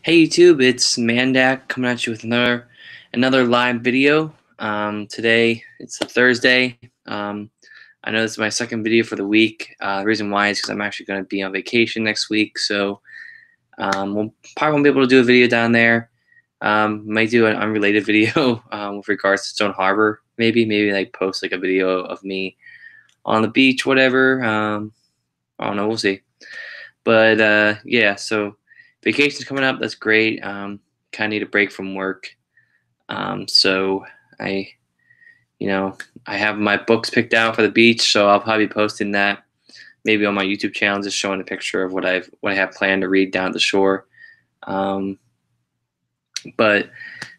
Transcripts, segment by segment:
Hey YouTube, it's Mandak coming at you with another live video. Today it's a Thursday. I know this is my second video for the week. The reason why is because I'm actually going to be on vacation next week, so we'll probably won't be able to do a video down there. Might do an unrelated video with regards to Stone Harbor. Maybe like post like a video of me on the beach, whatever. I don't know. We'll see. But yeah, so vacation's coming up. That's great. Kind of need a break from work. So I, you know, I have my books picked out for the beach. So I'll probably be posting that maybe on my YouTube channel, just showing a picture of what I have planned to read down at the shore. Um, but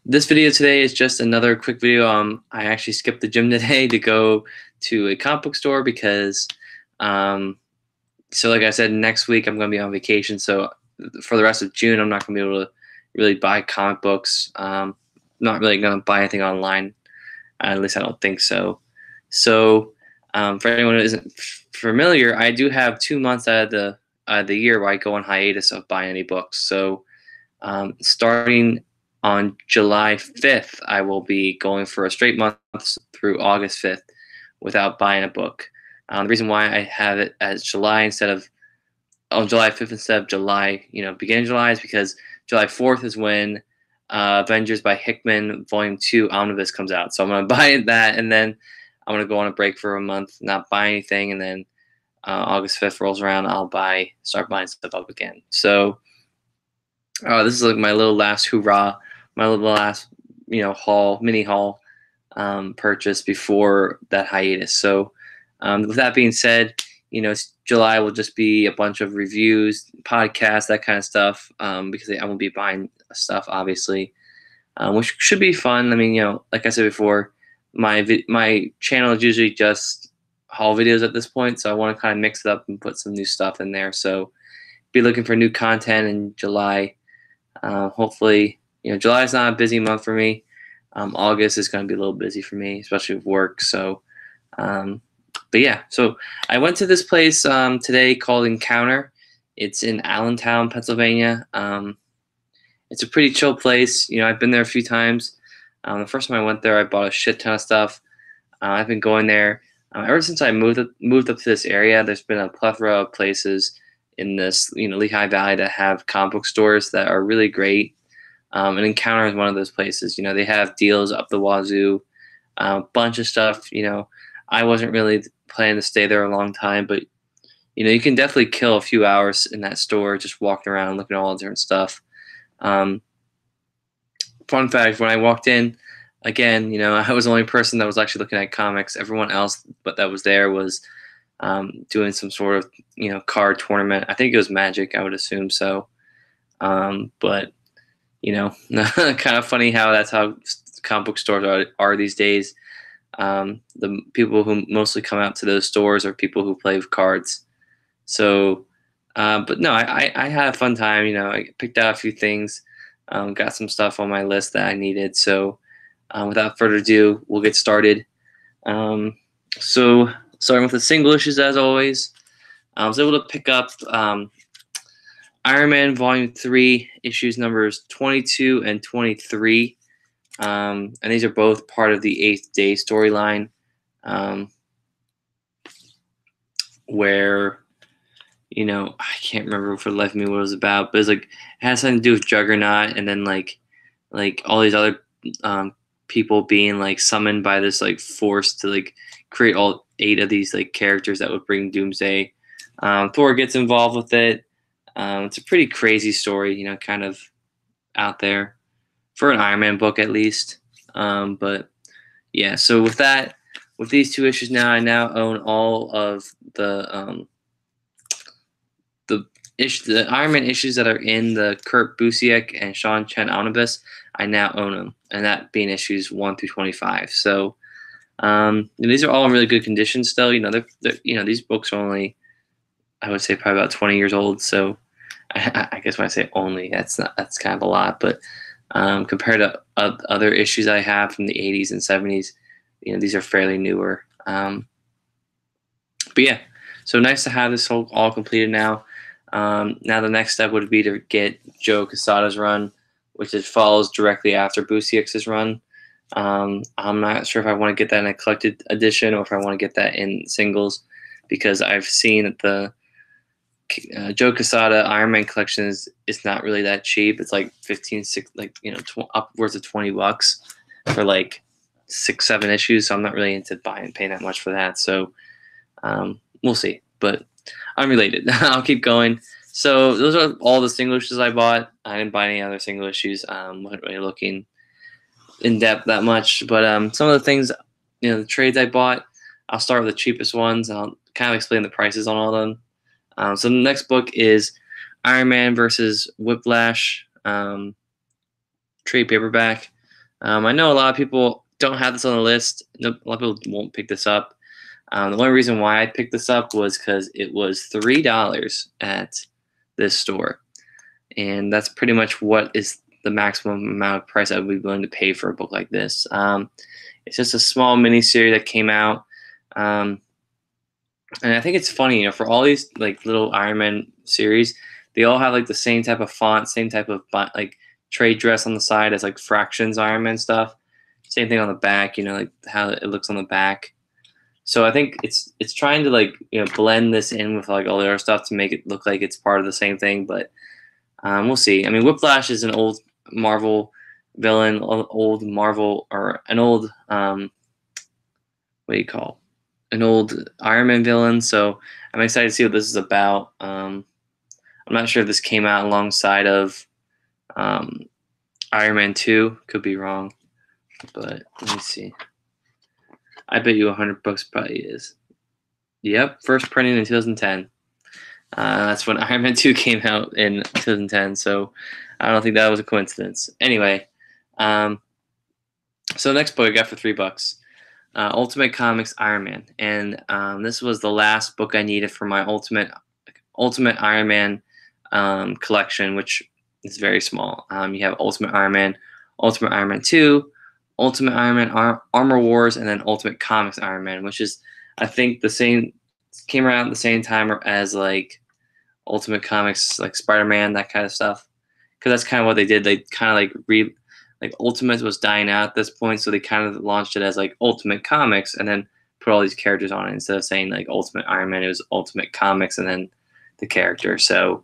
this video today is just another quick video. I actually skipped the gym today to go to a comic book store because so like I said, next week I'm going to be on vacation. So for the rest of June, I'm not going to be able to really buy comic books. Not really going to buy anything online. At least I don't think so. So for anyone who isn't familiar, I do have 2 months out of the year where I go on hiatus of buying any books. So starting on July 5th, I will be going for a straight month through August 5th without buying a book. The reason why I have it as July instead of on July 5th instead of July, beginning of July, is because July 4th is when Avengers by Hickman Volume 2 Omnibus comes out. So I'm going to buy that, and then I'm going to go on a break for a month, not buy anything, and then August 5th rolls around, I'll start buying stuff up again. So this is like my little last hoorah, my little last, mini haul purchase before that hiatus. So with that being said, July will just be a bunch of reviews, podcasts, that kind of stuff, because I won't be buying stuff, obviously, which should be fun. I mean, like I said before, my channel is usually just haul videos at this point, so I want to kind of mix it up and put some new stuff in there. So be looking for new content in July. Hopefully, July is not a busy month for me. August is going to be a little busy for me, especially with work. So but yeah, so I went to this place today called Encounter. It's in Allentown, Pennsylvania. It's a pretty chill place. I've been there a few times. The first time I went there, I bought a shit ton of stuff. I've been going there ever since I moved up to this area. There's been a plethora of places in this Lehigh Valley that have comic book stores that are really great. And Encounter is one of those places. They have deals up the wazoo, a bunch of stuff. I wasn't really planning to stay there a long time, but you can definitely kill a few hours in that store just walking around and looking at all the different stuff. Fun fact: when I walked in, again, I was the only person that was actually looking at comics. Everyone else, but that was there was doing some sort of card tournament. I think it was Magic. I would assume so. But kind of funny how that's how comic book stores are these days. The people who mostly come out to those stores are people who play with cards. So, but no, I had a fun time. I picked out a few things, got some stuff on my list that I needed. So, without further ado, we'll get started. So, starting with the single issues as always, I was able to pick up Iron Man Volume 3, issues numbers 22 and 23. And these are both part of the Eighth Day storyline, where, I can't remember for the life of me what it was about, but it has something to do with Juggernaut, and then like all these other people being summoned by this force to create all 8 of these characters that would bring Doomsday. Thor gets involved with it. It's a pretty crazy story, kind of out there for an Iron Man book at least. But yeah, so with these 2 issues now, I now own all of the Iron Man issues that are in the Kurt Busiek and Sean Chen omnibus. I now own them, and that being issues 1 through 25. So these are all in really good condition still. These books are only, I would say, probably about 20 years old. So I guess when I say only, that's kind of a lot, but compared to other issues I have from the 80s and 70s, these are fairly newer. But yeah, so nice to have this all completed now. Now the next step would be to get Joe Quesada's run, which it follows directly after Busiek's run. I'm not sure if I want to get that in a collected edition or if I want to get that in singles, because I've seen that the Joe Quesada Iron Man collection is not really that cheap. It's like 15, upwards of $20 for like 6-7 issues. So I'm not really into paying that much for that. So we'll see. But unrelated. I'll keep going. So those are all the single issues I bought. I didn't buy any other single issues. Wasn't really looking in depth that much. But some of the things, the trades I bought, I'll start with the cheapest ones. I'll kind of explain the prices on all of them. So the next book is Iron Man versus Whiplash, trade paperback. I know a lot of people don't have this on the list. A lot of people won't pick this up. The only reason why I picked this up was because it was $3 at this store. And that's pretty much what is the maximum amount of price I would be willing to pay for a book like this. It's just a small mini series that came out. And I think it's funny, for all these like little Iron Man series, they all have like the same type of font, same type of like trade dress on the side as like Fractions Iron Man stuff. Same thing on the back, like how it looks on the back. So I think it's trying to like blend this in with like all the other stuff to make it look like it's part of the same thing. But we'll see. I mean, Whiplash is an old Marvel villain, old Marvel or an old what do you call? An old Iron Man villain, so I'm excited to see what this is about. I'm not sure if this came out alongside of Iron Man 2. Could be wrong, but let me see. I bet you $100 probably is. Yep, first printing in 2010. That's when Iron Man 2 came out in 2010, so I don't think that was a coincidence. Anyway, so the next book I got for $3. Ultimate Comics Iron Man, and this was the last book I needed for my Ultimate Iron Man collection, which is very small. You have Ultimate Iron Man 2, Ultimate Iron Man Armor Wars, and then Ultimate Comics Iron Man, which is I think the same, came around at the same time as like Ultimate Comics, like Spider-Man, that kind of stuff, because that's kind of what they did. They kind of like Ultimate was dying out at this point, so they kind of launched it as like Ultimate Comics and then put all these characters on it. Instead of saying like Ultimate Iron Man, it was Ultimate Comics and then the character. So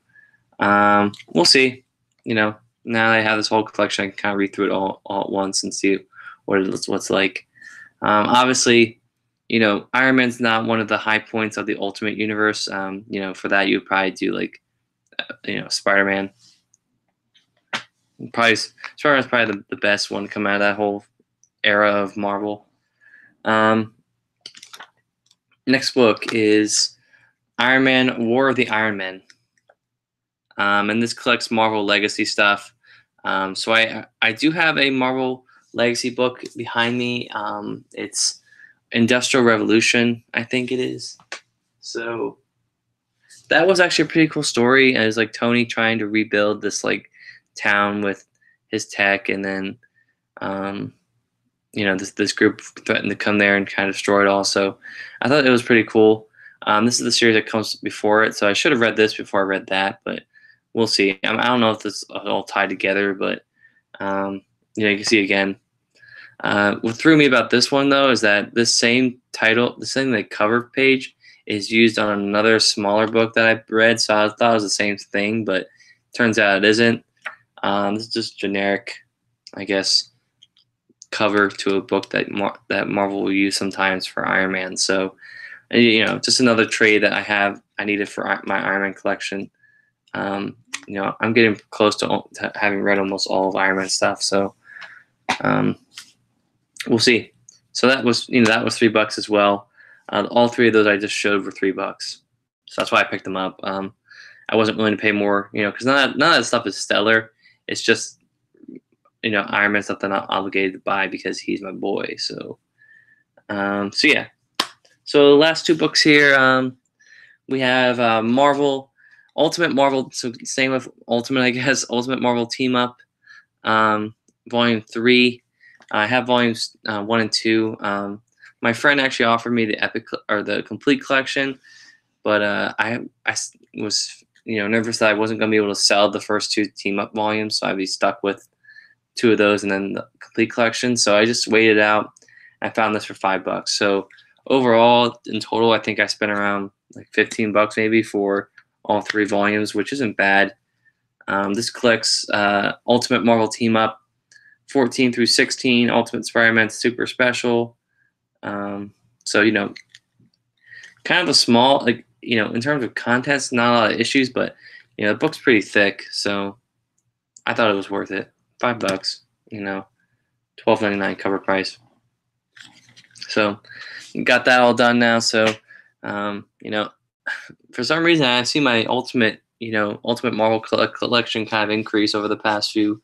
we'll see. Now that I have this whole collection, I can kind of read through it all at once and see what's like. Obviously, Iron Man's not one of the high points of the Ultimate Universe. For that you would probably do like Spider-Man. Spider-Man's probably the best one to come out of that whole era of Marvel. Next book is Iron Man: War of the Iron Men, and this collects Marvel Legacy stuff. So I do have a Marvel Legacy book behind me. It's Industrial Revolution, I think it is. So that was actually a pretty cool story. And it's like Tony trying to rebuild this like town with his tech, and then this group threatened to come there and kind of destroy it all. So I thought it was pretty cool. This is the series that comes before it, so I should have read this before I read that, but we'll see. I don't know if this is all tied together, but you can see again. What threw me about this one though is that this same title, the same like cover page, is used on another smaller book that I read, so I thought it was the same thing, but turns out it isn't. This is just generic, I guess, cover to a book that Marvel will use sometimes for Iron Man. So, just another trade that I needed for my Iron Man collection. I'm getting close to having read almost all of Iron Man stuff, so we'll see. So that was $3 as well. All three of those I just showed were $3, so that's why I picked them up. I wasn't willing to pay more, because none of that stuff is stellar. It's just, Iron Man stuff that I'm not obligated to buy because he's my boy. So, yeah. So the last two books here, we have Ultimate Marvel. So same with Ultimate, I guess. Ultimate Marvel Team Up, Volume 3. I have volumes 1 and 2. My friend actually offered me the the complete collection, but I was nervous that I wasn't going to be able to sell the first two team up volumes, so I'd be stuck with two of those and then the complete collection. So I just waited out. I found this for $5. So overall, in total, I think I spent around like $15 maybe for all three volumes, which isn't bad. This collects Ultimate Marvel Team Up 14 through 16, Ultimate Spider-Man Super Special. So kind of a small, like, in terms of contents, not a lot of issues, but the book's pretty thick, so I thought it was worth it. $5, $12.99 cover price. So got that all done now. So for some reason I see my Ultimate Marvel collection kind of increase over the past few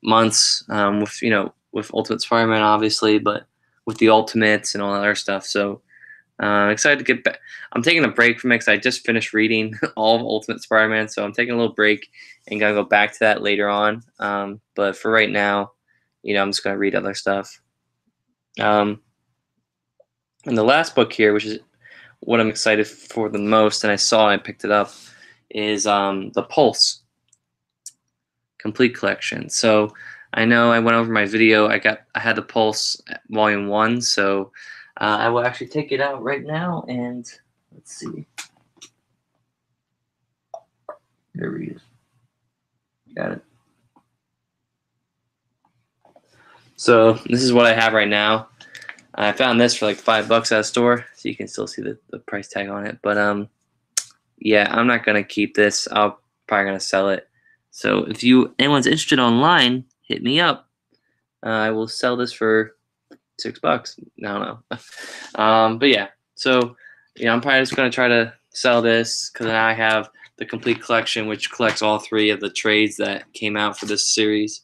months, with Ultimate Spider-Man obviously, but with the Ultimates and all that other stuff. So excited to get back. I'm taking a break from it because I just finished reading all of Ultimate Spider-Man, so I'm taking a little break and gonna go back to that later on. But for right now, I'm just gonna read other stuff. And the last book here, which is what I'm excited for the most, and I picked it up, is the Pulse Complete Collection. So I know I went over my video. I had the Pulse Volume 1, so I will actually take it out right now and let's see. There he is. Got it. So this is what I have right now. I found this for like $5 at a store, so you can still see the price tag on it. But yeah, I'm not gonna keep this. I'm probably gonna sell it. So if anyone's interested online, hit me up. I will sell this for $6. I don't know. But yeah, so I'm probably just gonna try to sell this because now I have the complete collection, which collects all three of the trades that came out for this series.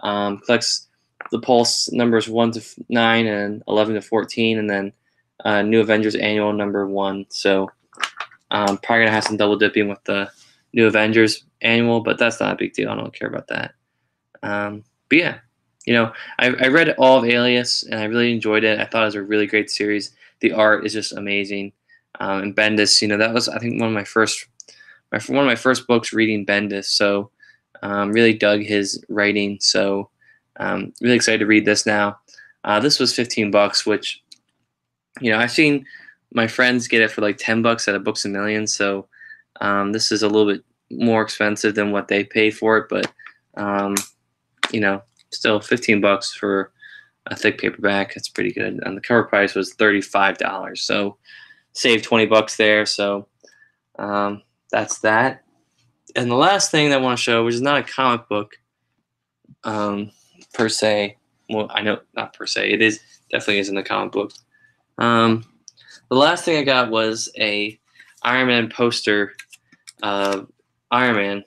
Collects the Pulse numbers 1 to 9 and 11 to 14, and then New Avengers Annual number 1. So probably gonna have some double dipping with the New Avengers Annual, but that's not a big deal. I don't care about that. But yeah, I read all of Alias and I really enjoyed it. I thought it was a really great series. The art is just amazing. And Bendis, that was, I think, one of my first books reading Bendis. So really dug his writing. So really excited to read this now. This was $15, which I've seen my friends get it for like $10 at a Books A Million. So this is a little bit more expensive than what they paid for it, but still $15 for a thick paperback. That's pretty good. And the cover price was $35, so saved $20 there. So that's that. And the last thing that I want to show, which is not a comic book per se. Well, I know not per se. It is definitely isn't a comic book. The last thing I got was a Iron Man poster of Iron Man.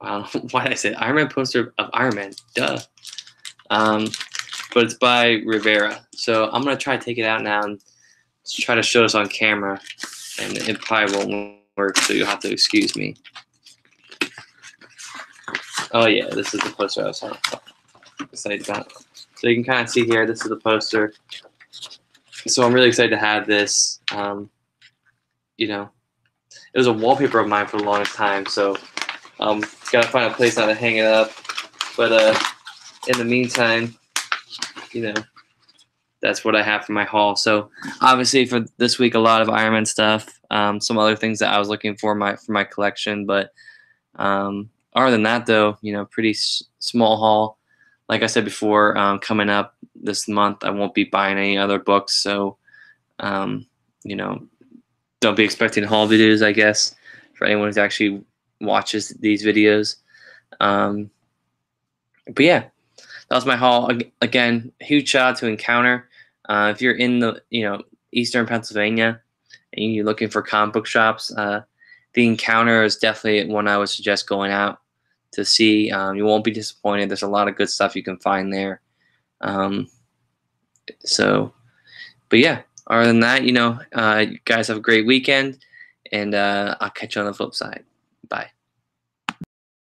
I don't know why did I say Iron Man poster of Iron Man. Duh. But it's by Rivera. So I'm gonna try to take it out now and try to show this on camera, and it probably won't work. So you'll have to excuse me. Oh yeah, this is the poster I was excited about. So you can kind of see here. This is the poster. So I'm really excited to have this. It was a wallpaper of mine for the longest time. So gotta find a place now to hang it up. But in the meantime, that's what I have for my haul. So obviously for this week, a lot of Iron Man stuff. Some other things that I was looking for my collection. But other than that, though, pretty small haul. Like I said before, coming up this month, I won't be buying any other books. So, don't be expecting haul videos, I guess, for anyone who actually watches these videos. But yeah, that was my haul. Again, huge shout out to Encounter. If you're in the Eastern Pennsylvania and you're looking for comic book shops, the Encounter is definitely one I would suggest going out to see. You won't be disappointed. There's a lot of good stuff you can find there. But yeah, other than that, you guys have a great weekend, and I'll catch you on the flip side. Bye.